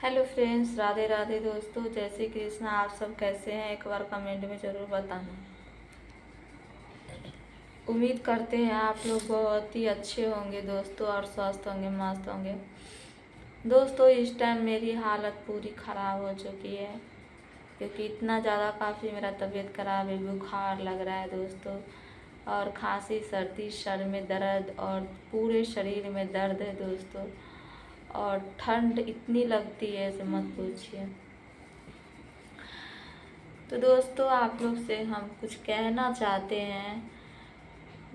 Hello friends, Radhe Radhe दोस्तों। जय श्री कृष्ण। आप सब कैसे हैं? एक बार कमेंट में ज़रूर बताना। उम्मीद करते हैं आप लोग बहुत ही अच्छे होंगे दोस्तों और स्वस्थ होंगे, मस्त होंगे। दोस्तों इस टाइम मेरी हालत पूरी ख़राब हो चुकी है क्योंकि इतना ज़्यादा काफ़ी मेरा तबीयत ख़राब है, बुखार लग रहा है दोस्तों, और खांसी, सर्दी, सर में दर्द और पूरे शरीर में दर्द है दोस्तों, और ठंड इतनी लगती है ऐसे मत पूछिए। तो दोस्तों आप लोग से हम कुछ कहना चाहते हैं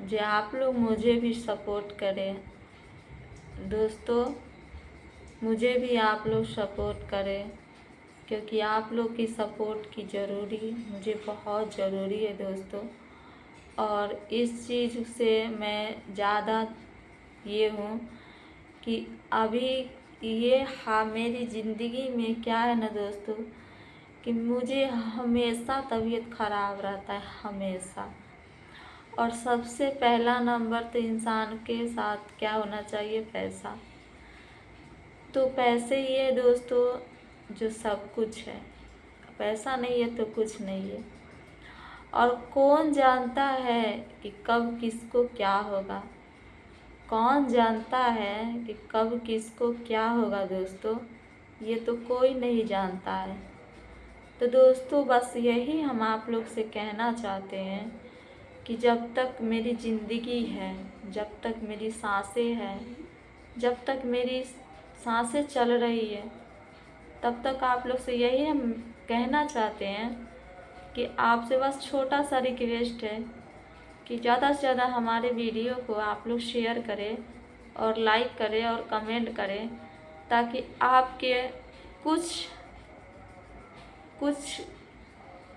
जो आप लोग मुझे भी सपोर्ट करें दोस्तों। मुझे भी आप लोग सपोर्ट करें क्योंकि आप लोग की सपोर्ट की ज़रूरी मुझे बहुत ज़रूरी है दोस्तों। और इस चीज़ से मैं ज़्यादा ये हूँ कि अभी ये मेरी ज़िंदगी में क्या है ना दोस्तों कि मुझे हमेशा तबीयत ख़राब रहता है, हमेशा। और सबसे पहला नंबर तो इंसान के साथ क्या होना चाहिए? पैसा। तो पैसे ही है दोस्तों जो सब कुछ है। पैसा नहीं है तो कुछ नहीं है। और कौन जानता है कि कब किसको क्या होगा? कौन जानता है कि कब किसको क्या होगा दोस्तों? ये तो कोई नहीं जानता है। तो दोस्तों बस यही हम आप लोग से कहना चाहते हैं कि जब तक मेरी ज़िंदगी है, जब तक मेरी सांसें हैं, जब तक मेरी सांसें चल रही है, तब तक आप लोग से यही हम कहना चाहते हैं कि आपसे बस छोटा सा रिक्वेस्ट है कि ज़्यादा से ज़्यादा हमारे वीडियो को आप लोग शेयर करें और लाइक करें और कमेंट करें, ताकि आपके कुछ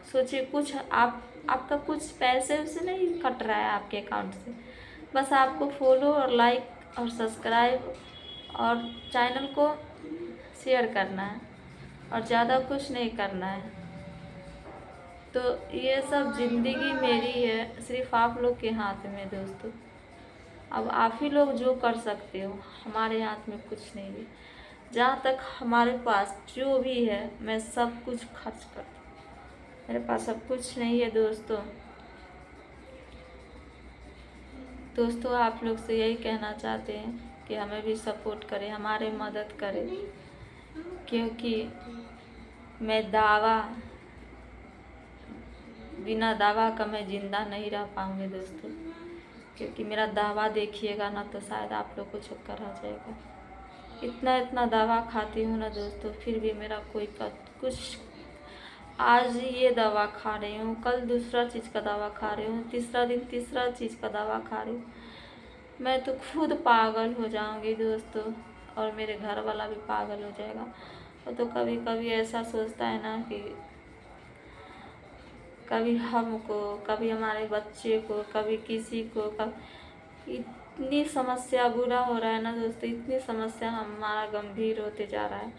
सोचिए, कुछ आपका कुछ पैसे उसे नहीं कट रहा है आपके अकाउंट से। बस आपको फॉलो और लाइक और सब्सक्राइब और चैनल को शेयर करना है और ज़्यादा कुछ नहीं करना है। तो ये सब ज़िंदगी मेरी है, सिर्फ आप लोग के हाथ में दोस्तों। अब आप ही लोग जो कर सकते हो, हमारे हाथ में कुछ नहीं है। जहाँ तक हमारे पास जो भी है मैं सब कुछ खर्च करती हूँ, मेरे पास सब कुछ नहीं है दोस्तों। दोस्तों आप लोग से यही कहना चाहते हैं कि हमें भी सपोर्ट करें, हमारे मदद करें, क्योंकि मैं बिना दवा का मैं ज़िंदा नहीं रह पाऊँगी दोस्तों। क्योंकि मेरा दवा देखिएगा ना तो शायद आप लोग को चक्कर आ जाएगा। इतना दवा खाती हूँ ना दोस्तों, फिर भी मेरा कोई कुछ, आज ये दवा खा रही हूँ, कल दूसरा चीज़ का दवा खा रही हूँ, तीसरा दिन तीसरा चीज़ का दवा खा रही हूँ। मैं तो खुद पागल हो जाऊँगी दोस्तों, और मेरे घर वाला भी पागल हो जाएगा। वो तो कभी कभी ऐसा सोचता है ना कि कभी हमको, कभी हमारे बच्चे को, कभी किसी को, कभी इतनी समस्या बुरा हो रहा है ना दोस्तों, इतनी समस्या हमारा गंभीर होते जा रहा है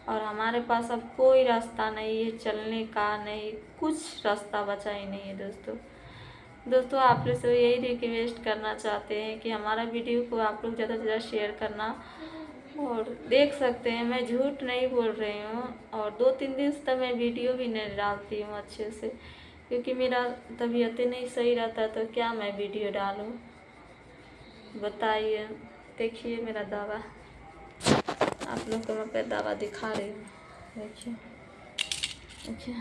और हमारे पास अब कोई रास्ता नहीं है चलने का, नहीं कुछ रास्ता बचा ही नहीं है दोस्तों। आप लोग से यही रिक्वेस्ट करना चाहते हैं कि हमारा वीडियो को आप लोग ज़्यादा से ज़्यादा शेयर करना। और देख सकते हैं मैं झूठ नहीं बोल रही हूँ, और 2-3 दिन से तो मैं वीडियो भी नहीं डालती हूँ अच्छे से, क्योंकि मेरा तबीयत नहीं सही रहता। तो क्या मैं वीडियो डालूँ बताइए? देखिए मेरा दावा, आप लोग को मैं पे दावा दिखा रही हूँ। देखिए देखिए,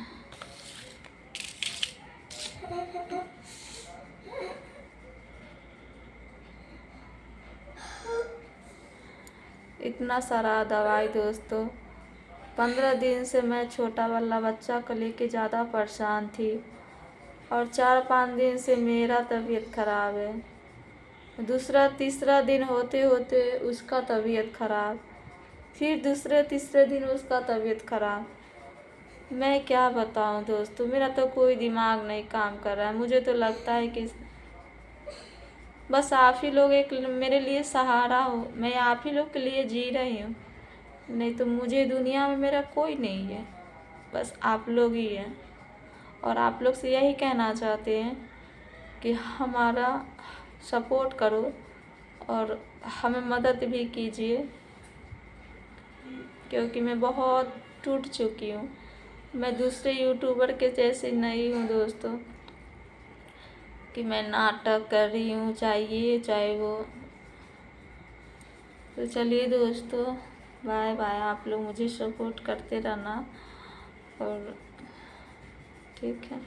इतना सारा दवाई दोस्तों। 15 दिन से मैं छोटा वाला बच्चा को लेके ज़्यादा परेशान थी, और 4-5 दिन से मेरा तबीयत ख़राब है। दूसरा तीसरा दिन होते होते उसका तबीयत ख़राब, फिर दूसरे तीसरे दिन उसका तबीयत ख़राब। मैं क्या बताऊं दोस्तों, मेरा तो कोई दिमाग नहीं काम कर रहा है। मुझे तो लगता है कि बस आप ही लोग एक मेरे लिए सहारा हो, मैं आप ही लोग के लिए जी रही हूँ। नहीं तो मुझे दुनिया में मेरा कोई नहीं है, बस आप लोग ही हैं। और आप लोग से यही कहना चाहते हैं कि हमारा सपोर्ट करो और हमें मदद भी कीजिए, क्योंकि मैं बहुत टूट चुकी हूँ। मैं दूसरे यूट्यूबर के जैसे नहीं हूँ दोस्तों कि मैं नाटक कर रही हूँ चाहे ये चाहे वो। तो चलिए दोस्तों, बाय बाय। आप लोग मुझे सपोर्ट करते रहना और ठीक है।